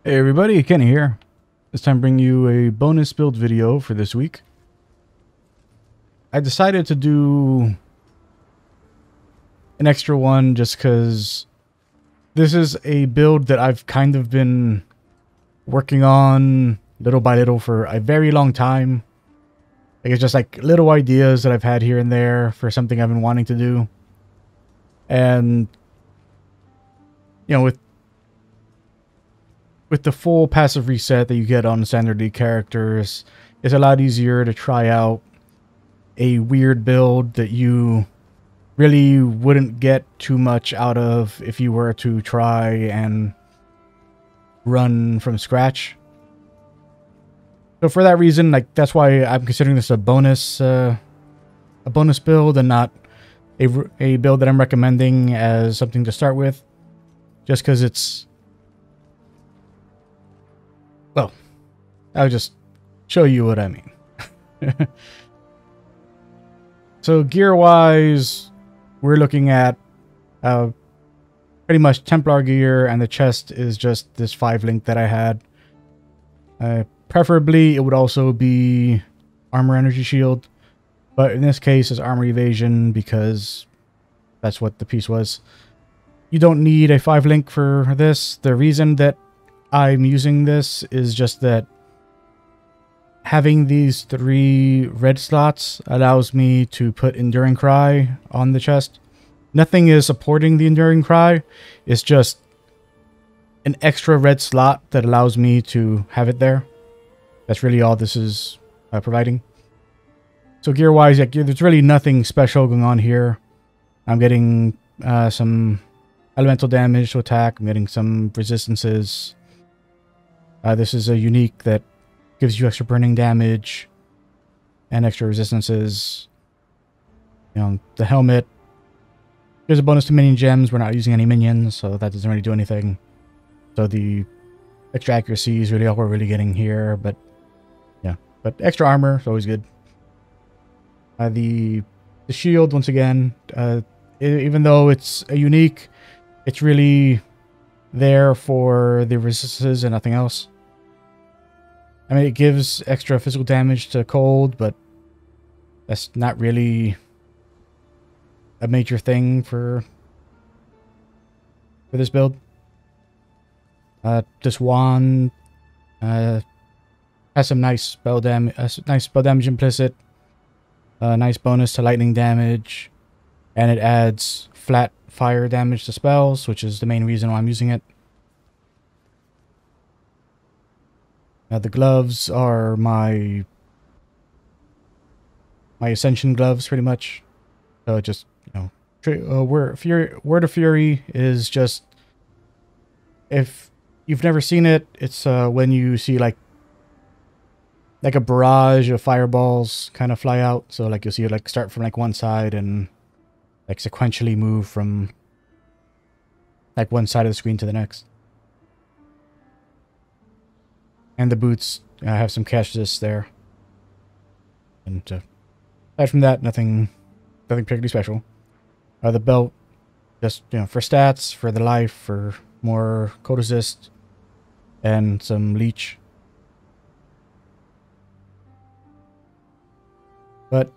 Hey everybody, Kenny here. This time bring you a bonus build video for this week. I decided to do an extra one just because this is a build that I've kind of been working on little by little for a very long time. Like, it's just like little ideas that I've had here and there for something I've been wanting to do. And, you know, with the full passive reset that you get on standard league characters, it's a lot easier to try out a weird build that you really wouldn't get too much out of if you were to try and run from scratch. So for that reason, like, that's why I'm considering this a bonus build and not a build that I'm recommending as something to start with, just because it's, well, I'll just show you what I mean. So gear-wise, we're looking at pretty much Templar gear, and the chest is just this 5-link that I had. Preferably, it would also be armor energy shield, but in this case, it's armor evasion because that's what the piece was. You don't need a 5-link for this. The reason that I'm using this is just that having these 3 red slots allows me to put Enduring Cry on the chest. Nothing is supporting the Enduring Cry. It's just an extra red slot that allows me to have it there. That's really all this is providing. So gear-wise, yeah, there's really nothing special going on here. I'm getting some elemental damage to attack. I'm getting some resistances. This is a unique that gives you extra burning damage and extra resistances. You know, the helmet. There's a bonus to minion gems. We're not using any minions, so that doesn't really do anything. So the extra accuracy is really all we're really getting here, but yeah. But extra armor is always good. The shield, once again, even though it's a unique, it's really there for the resistances and nothing else. I mean, it gives extra physical damage to cold, but that's not really a major thing for this build. This wand has some nice spell damage implicit. Nice bonus to lightning damage, and it adds flat fire damage to spells, which is the main reason why I'm using it. The gloves are my Ascension gloves, pretty much. So just, you know, Word of Fury is just, if you've never seen it, it's when you see like a barrage of fireballs kind of fly out. So like you'll see it like start from like one side and like sequentially move from like one side of the screen to the next. And the boots have some cash resist there. And aside from that, nothing particularly special. The belt, just, you know, for stats, for the life, for more cold resist, and some leech. But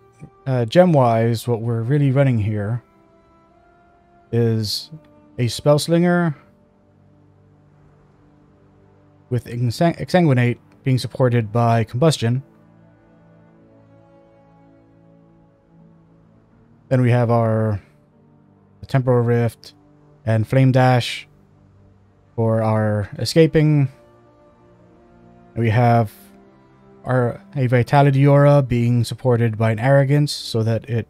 gem-wise, what we're really running here is a Spellslinger with Exsanguinate being supported by Combustion. Then we have our Temporal Rift and Flame Dash for our escaping. And we have a Vitality Aura being supported by an Arrogance, so that it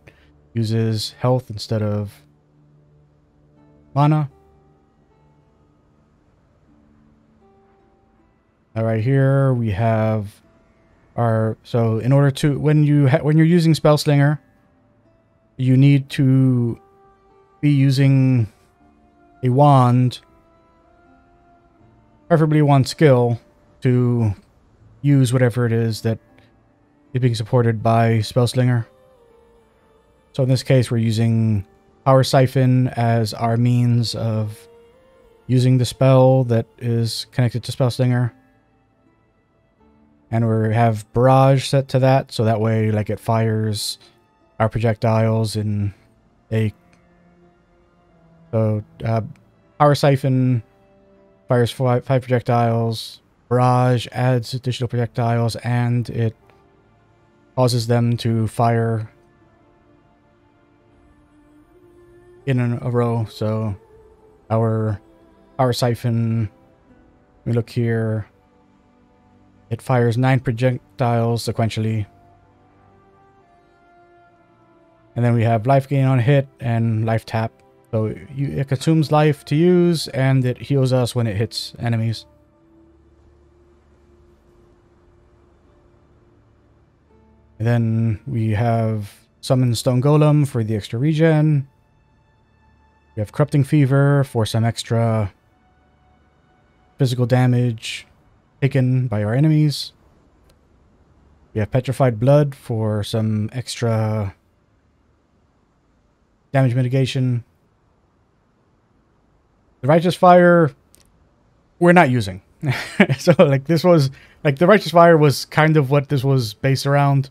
uses health instead of mana. Right here we have our, so in order to, when you're using Spellslinger, you need to be using a wand, preferably one skill, to use whatever it is that is being supported by Spellslinger. So in this case, we're using Power Siphon as our means of using the spell that is connected to Spell Slinger. And we have Barrage set to that, so that way like it fires our projectiles in a... So, Power Siphon fires five projectiles, Barrage adds additional projectiles, and it causes them to fire in a row. So our Power Siphon, we look here, it fires 9 projectiles sequentially. And then we have life gain on hit and life tap. So it consumes life to use, and it heals us when it hits enemies. And then we have Summon Stone Golem for the extra regen. We have Corrupting Fever for some extra physical damage taken by our enemies. We have Petrified Blood for some extra damage mitigation. The Righteous Fire, we're not using. So, like, this was... Like, the Righteous Fire was kind of what this was based around.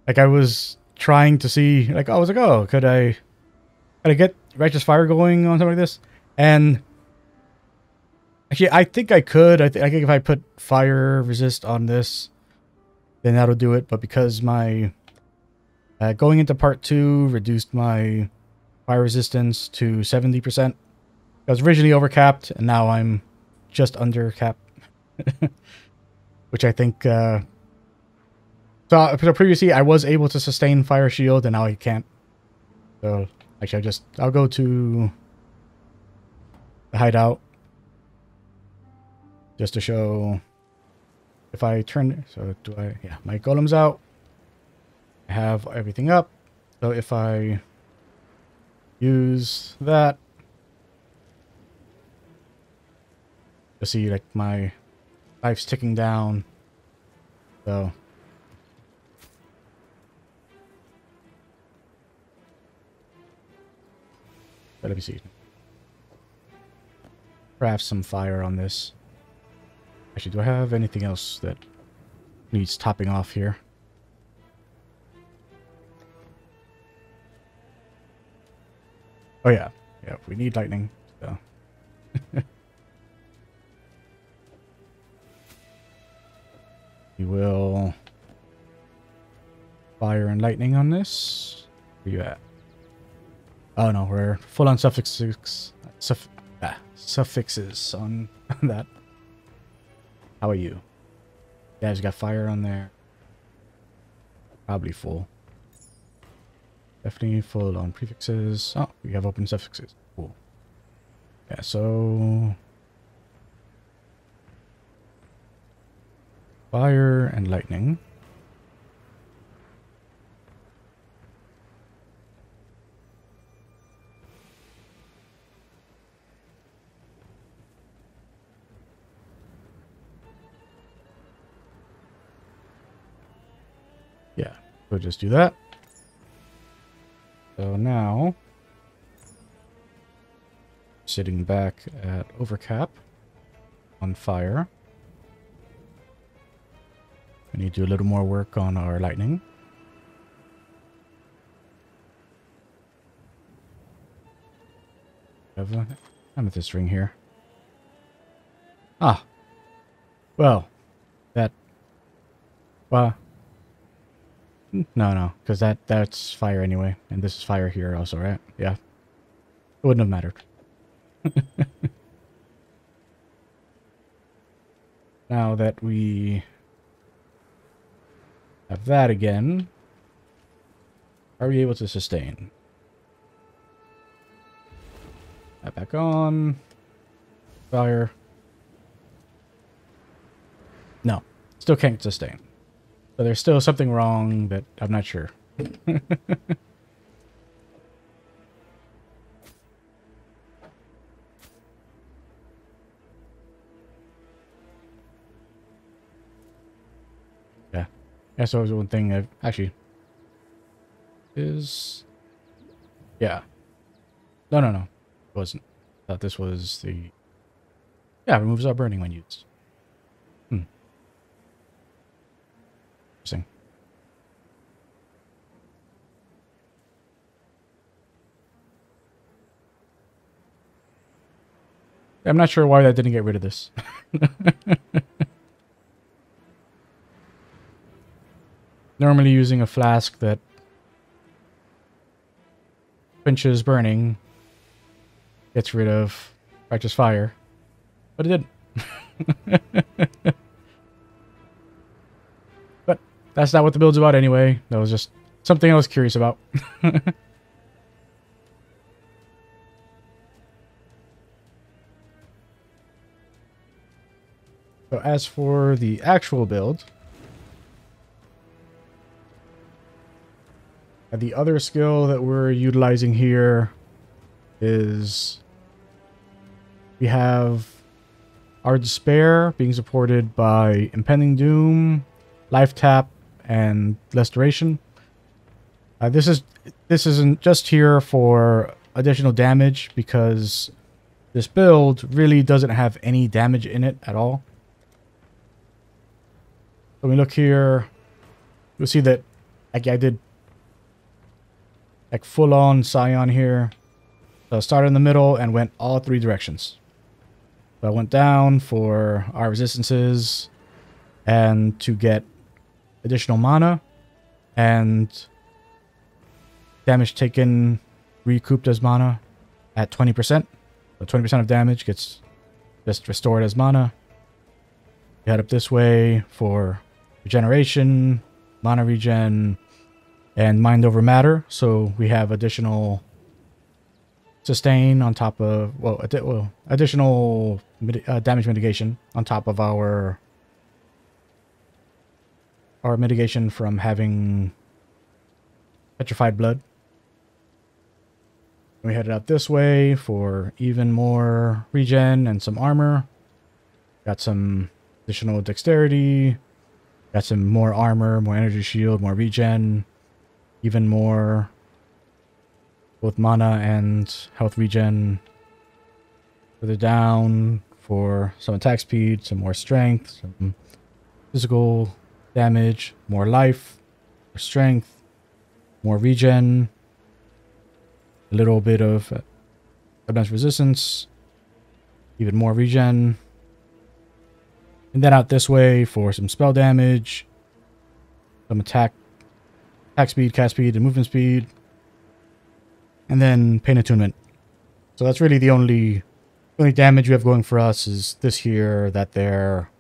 Like, I was trying to see... Like, I was like, oh, could I get Righteous Fire going on something like this? And... Actually, I think I could. I think if I put Fire Resist on this, then that'll do it. But because my... going into part 2 reduced my fire resistance to 70%. I was originally overcapped, and now I'm just under cap. Which I think... So previously I was able to sustain Fire Shield, and now I can't. So actually I'll go to the hideout. Just to show if I turn... So do I... Yeah, my golem's out. I have everything up. So if I use that, you'll see like my life's ticking down. So let me see. Craft some fire on this. Actually, do I have anything else that needs topping off here? Oh yeah, yeah, we need lightning, so. We will fire and lightning on this. Where you at? Oh no, we're full on suffixes on that. How are you? You guys got fire on there? Probably full. Definitely full on prefixes. Oh, we have open suffixes. Cool. Yeah, so... Fire and lightning. Yeah, we'll just do that. So now, sitting back at overcap on fire. We need to do a little more work on our lightning. I have an amethyst ring here. Ah, well, that. Well, no, because that's fire anyway, and this is fire here also, right? Yeah, it wouldn't have mattered. Now that we have that again, are we able to sustain? That back on. Fire. No, still can't sustain. So there's still something wrong, but I'm not sure. Yeah. That's always one thing I've actually is... Yeah. No. It wasn't. Thought this was the... Yeah, removes all burning when used. Interesting. I'm not sure why that didn't get rid of this. Normally using a flask that quenches burning gets rid of righteous fire, but it didn't. But that's not what the build's about anyway. That was just something I was curious about. So as for the actual build, the other skill that we're utilizing here is we have our Despair being supported by Impending Doom, Life Tap, and Less Duration. This isn't just here for additional damage because this build really doesn't have any damage in it at all. When we look here, you'll see that like I did like full-on Scion here. So I started in the middle and went all 3 directions. So I went down for our resistances and to get additional mana and damage taken recouped as mana at 20%. So 20% of damage gets just restored as mana. We head up this way for regeneration, mana regen, and mind over matter. So we have additional sustain on top of, additional damage mitigation on top of our mitigation from having petrified blood. We headed out this way for even more regen and some armor. Got some additional dexterity. Got some more armor, more energy shield, more regen. Even more both mana and health regen. Further down for some attack speed, some more strength, some physical damage, more life, more strength, more regen, a little bit of advanced resistance, even more regen. And then out this way for some spell damage, some attack speed, cast speed, and movement speed. And then pain attunement. So that's really the only damage we have going for us is this here, that there,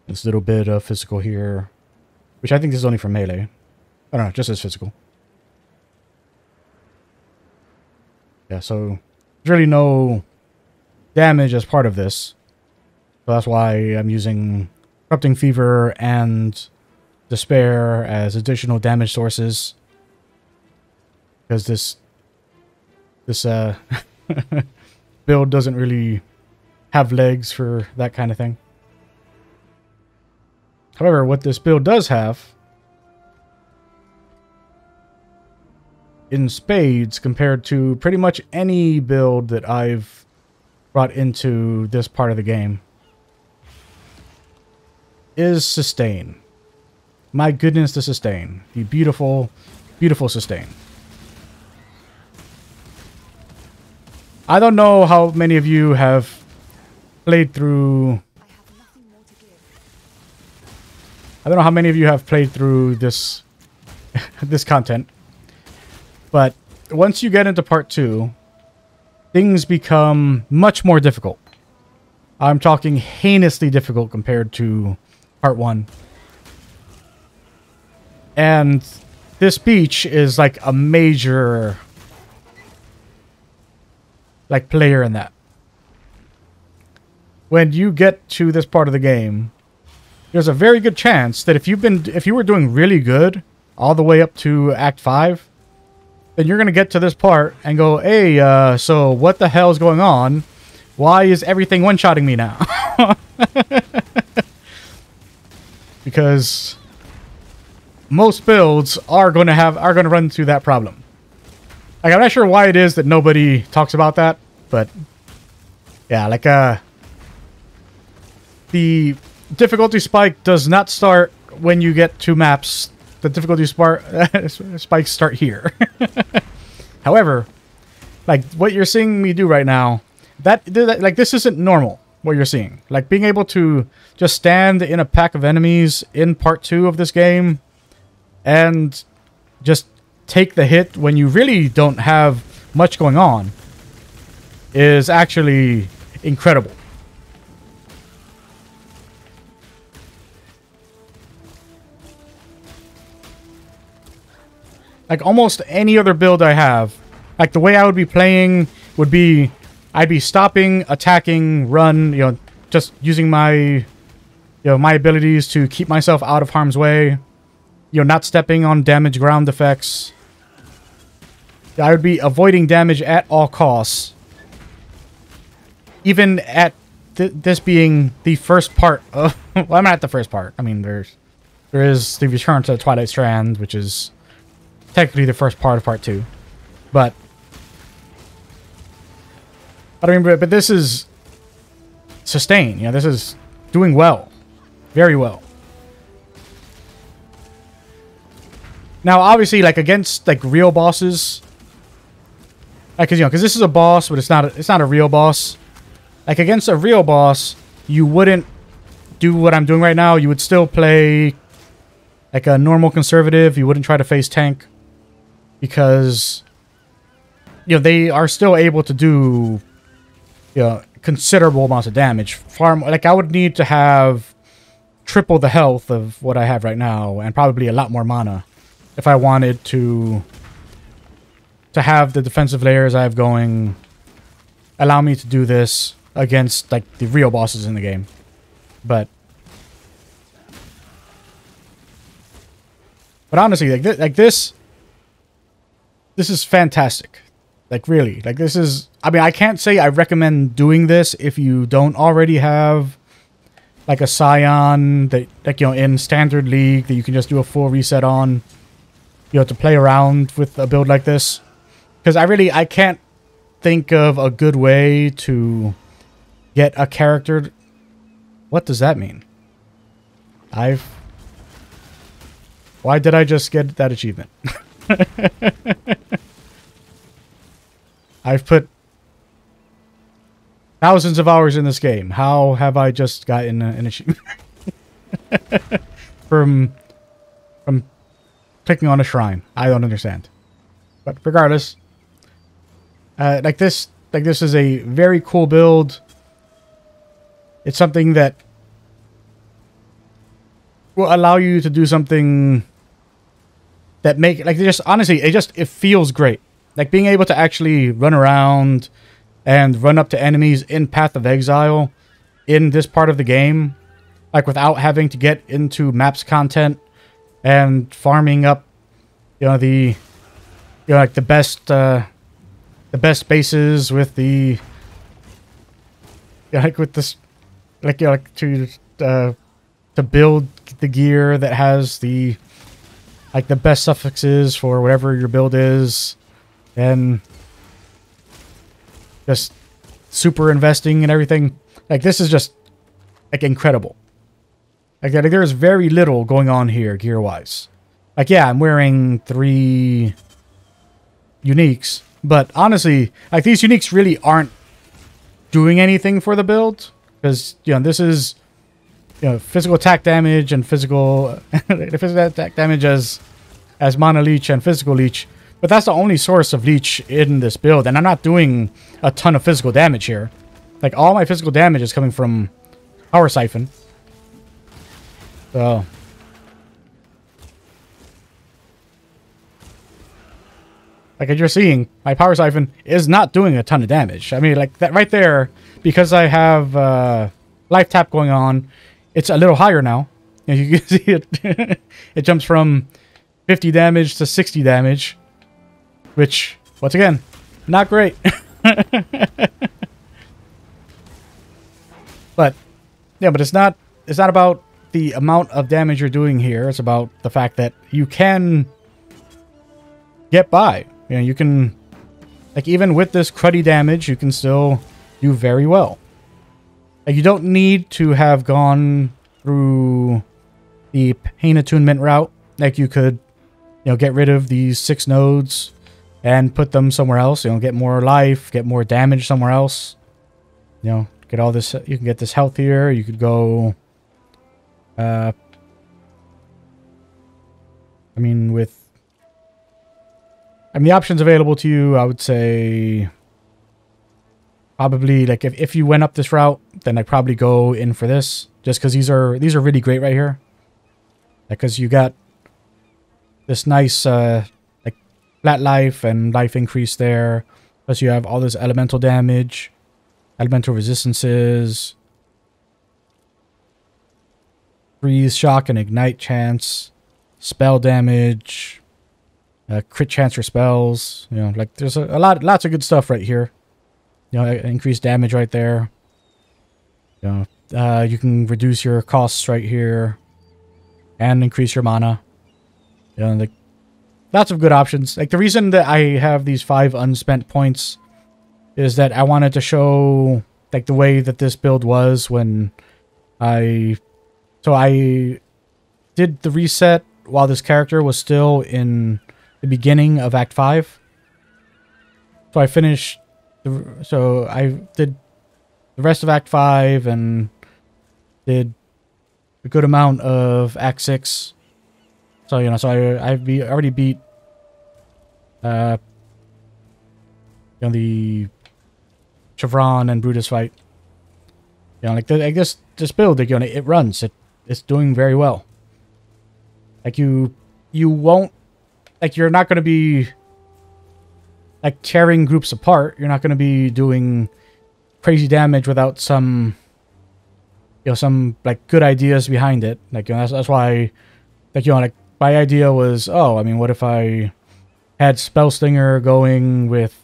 this little bit of physical here, which I think this is only for melee. I don't know, just as physical. Yeah, so there's really no damage as part of this. So that's why I'm using Corrupting Fever and Despair as additional damage sources. Because this build doesn't really have legs for that kind of thing. However, what this build does have in spades compared to pretty much any build that I've brought into this part of the game is sustain. My goodness, the sustain. The beautiful, beautiful sustain. I don't know how many of you have played through... I don't know how many of you have played through this this content. But once you get into part 2, things become much more difficult. I'm talking heinously difficult compared to part 1. And this beach is like a major player in that. When you get to this part of the game, there's a very good chance that if you were doing really good all the way up to Act 5, then you're going to get to this part and go, hey, so what the hell is going on? Why is everything one-shotting me now? Because most builds are going to run through that problem. Like, I'm not sure why it is that nobody talks about that, but Yeah, like the difficulty spike does not start when you get to maps. The difficulty spikes start here. However, like what you're seeing me do right now, like this isn't normal. What you're seeing, like being able to just stand in a pack of enemies in part 2 of this game, and just take the hit when you really don't have much going on, is actually incredible. Like almost any other build I have, like the way I would be playing would be, I'd be stopping, attacking, run, you know, just using my, you know, my abilities to keep myself out of harm's way, you know, not stepping on damage ground effects. I would be avoiding damage at all costs. Even at this being the first part of, well, I'm not the first part. I mean, there is the Return to the Twilight Strand, which is technically the first part of part 2, but I mean, but this is sustained. You know, this is doing well, very well. Now, obviously, like against like real bosses, like because this is a boss, but it's not a real boss. Like against a real boss, you wouldn't do what I'm doing right now. You would still play like a normal conservative. You wouldn't try to face tank, because you know they are still able to do, you know, considerable amounts of damage. Far more, like I would need to have triple the health of what I have right now, and probably a lot more mana if I wanted to have the defensive layers I have going allow me to do this against like the real bosses in the game. But honestly, like this is fantastic. Like really, like this is, I mean, I can't say I recommend doing this if you don't already have like a Scion that, like, you know, in standard league that you can just do a full reset on, you know, to play around with a build like this. Because I can't think of a good way to get a character. What does that mean? Why did I just get that achievement? I've put thousands of hours in this game. How have I just gotten an achievement? from clicking on a shrine. I don't understand. But regardless, like this is a very cool build. It's something that will allow you to do something that honestly, it feels great. Like being able to actually run around and run up to enemies in Path of Exile in this part of the game, like without having to get into maps content and farming up, you know, like the best bases with the, like with this, like, you know, like to build the gear that has the, like the best suffixes for whatever your build is, and just super investing and everything. Like this is just like incredible. Like there's very little going on here gear wise. Like yeah, I'm wearing 3 uniques, but honestly, like these uniques really aren't doing anything for the build, because you know this is, you know, physical attack damage and physical physical attack damage as mana leech and physical leech. But that's the only source of leech in this build, and I'm not doing a ton of physical damage here. Like all my physical damage is coming from Power Siphon. So like as you're seeing, my Power Siphon is not doing a ton of damage. I mean, like that right there, because I have life tap going on, it's a little higher now. As you can see it, it jumps from 50 damage to 60 damage, which, once again, not great. But yeah, but it's not about the amount of damage you're doing here. It's about the fact that you can get by. You know, you can, like, even with this cruddy damage, you can still do very well. Like, you don't need to have gone through the pain attunement route. Like, you could, get rid of these 6 nodes and put them somewhere else. Get more life, get more damage somewhere else. Get all this. You can get this health here. You could go. I mean, the options available to you, I would say probably, like, if you went up this route, then I'd probably go in for this, just because these are really great right here. Because you got this nice like flat life and life increase there. Plus you have all this elemental damage, elemental resistances, freeze, shock, and ignite chance, spell damage, crit chance for spells. Like, there's lots of good stuff right here. Increased damage right there. You can reduce your costs right here and increase your mana. Like, lots of good options. Like, the reason that I have these 5 unspent points is that I wanted to show, like, the way that this build was when I did the reset while this character was still in the beginning of Act 5. So I finished so I did the rest of Act 5 and did a good amount of Act 6. So, so I already beat the Chevron and Brutus fight. Like this build, like, it runs. It's doing very well. Like, you won't, like, you're not going to be, like, tearing groups apart. You're not going to be doing crazy damage without some, some, like, good ideas behind it. Like, that's why, like, like, my idea was, I mean, what if I had Spell Stinger going with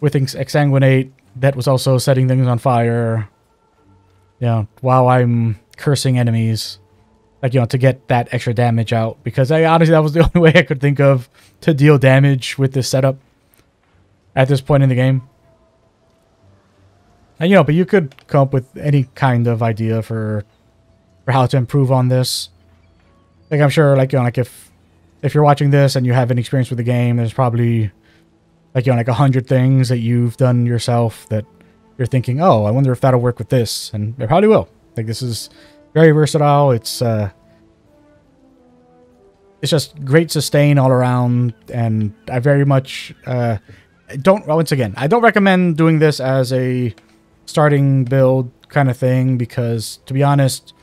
Exsanguinate that was also setting things on fire, while I'm cursing enemies, like, to get that extra damage out. Because honestly, that was the only way I could think of to deal damage with this setup at this point in the game. And, but you could come up with any kind of idea for how to improve on this. Like, I'm sure, like, like, if you're watching this and you have any experience with the game, there's probably, like, like 100 things that you've done yourself that you're thinking, I wonder if that'll work with this. And it probably will. Like, this is very versatile. It's just great sustain all around. And I very much, once again, I don't recommend doing this as a starting build kind of thing, because, to be honest,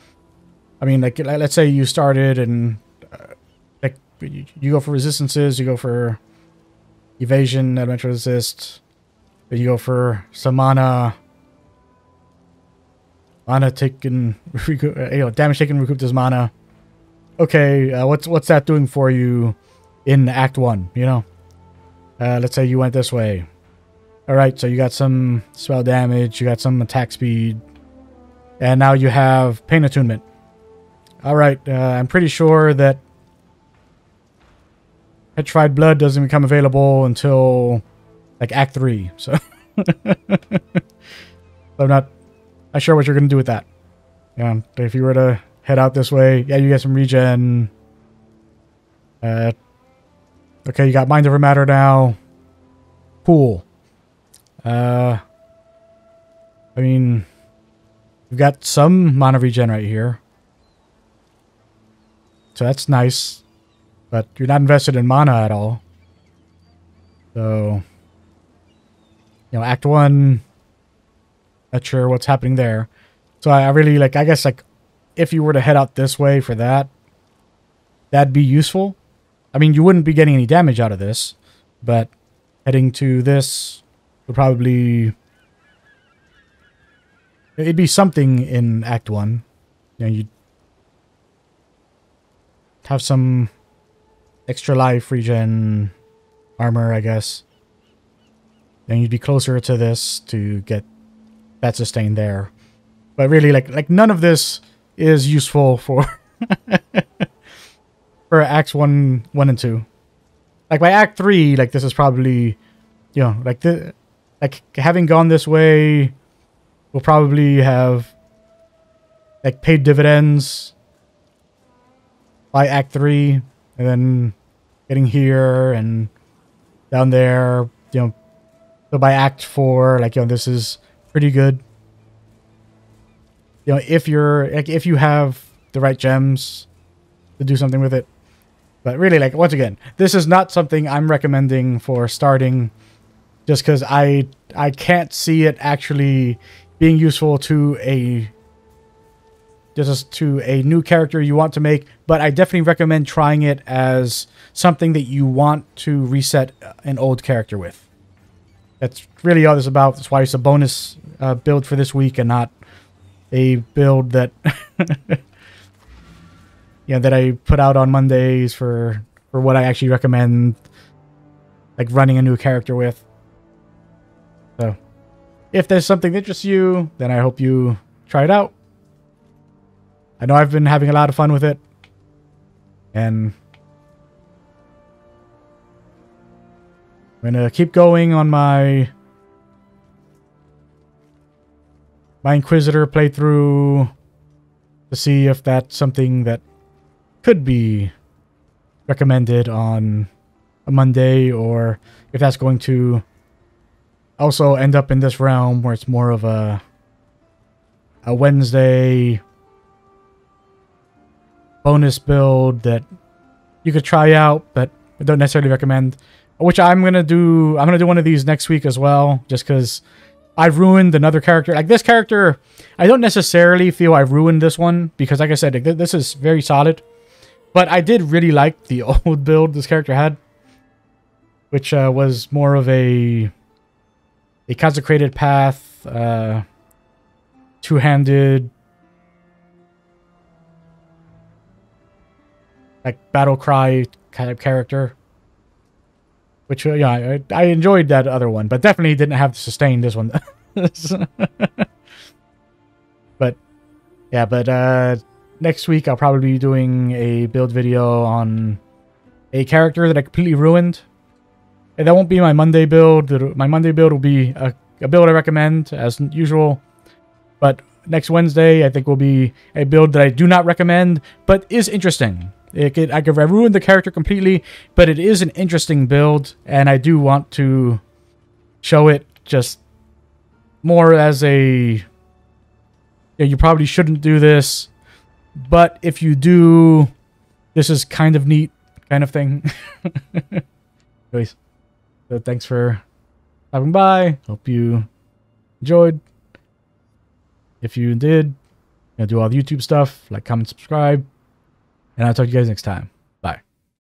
I mean, like, let's say you started and, like, you go for resistances, you go for evasion, elemental resist, then you go for some mana taken, damage taken, recoup this mana. Okay, what's that doing for you in Act 1, Let's say you went this way. Alright, so you got some spell damage, you got some attack speed, and now you have Pain Attunement. Alright, I'm pretty sure that Petrified Blood doesn't become available until, like, Act 3. So, I'm not sure what you're going to do with that. If you were to head out this way, you get some regen. Okay, you got Mind Over Matter now. Cool. I mean, you've got some mana regen right here. So that's nice, but you're not invested in mana at all. So, Act 1, not sure what's happening there. So I really, like, I guess, like, if you were to head out this way for that, that'd be useful. I mean, you wouldn't be getting any damage out of this, but heading to this would probably, it'd be something in Act 1. You'd have some extra life, regen, armor, I guess. Then you'd be closer to this to get that sustain there. But really, like none of this is useful for for Acts 1 and 2. Like, by Act 3, like, this is probably you know, like having gone this way will probably have like paid dividends by Act 3, and then getting here and down there, you know. So by Act 4, like, you know, this is pretty good. You know, if you have the right gems to do something with it. But really, like, once again, this is not something I'm recommending for starting, just because I can't see it actually being useful to a new character you want to make. But I definitely recommend trying it as something that you want to reset an old character with. That's really all this is about. That's why it's a bonus build for this week and not a build that yeah, that I put out on Mondays for what I actually recommend, like, running a new character with. So if there's something that interests you, then I hope you try it out. I know I've been having a lot of fun with it, and I'm gonna keep going on my Inquisitor playthrough to see if that's something that could be recommended on a Monday, or if that's going to also end up in this realm where it's more of a Wednesday bonus build that you could try out, but I don't necessarily recommend. Which I'm gonna do one of these next week as well, just because I've ruined another character. Like, this character, I don't necessarily feel I've ruined this one, because like I said, like, this is very solid. But I did really like the old build this character had, which was more of a consecrated path, two-handed, like, battle cry kind of character. Which, yeah, I enjoyed that other one, but definitely didn't have to sustain this one. But, yeah, next week I'll probably be doing a build video on a character that I completely ruined. And that won't be my Monday build. My Monday build will be a build I recommend, as usual. But next Wednesday, I think, will be a build that I do not recommend, but is interesting. I ruined the character completely, but it is an interesting build, and I do want to show it just more as a, you probably shouldn't do this, but if you do, this is kind of neat kind of thing. Anyways, so thanks for stopping by. Hope you enjoyed. If you did, do all the YouTube stuff, like, comment, subscribe. And I'll talk to you guys next time.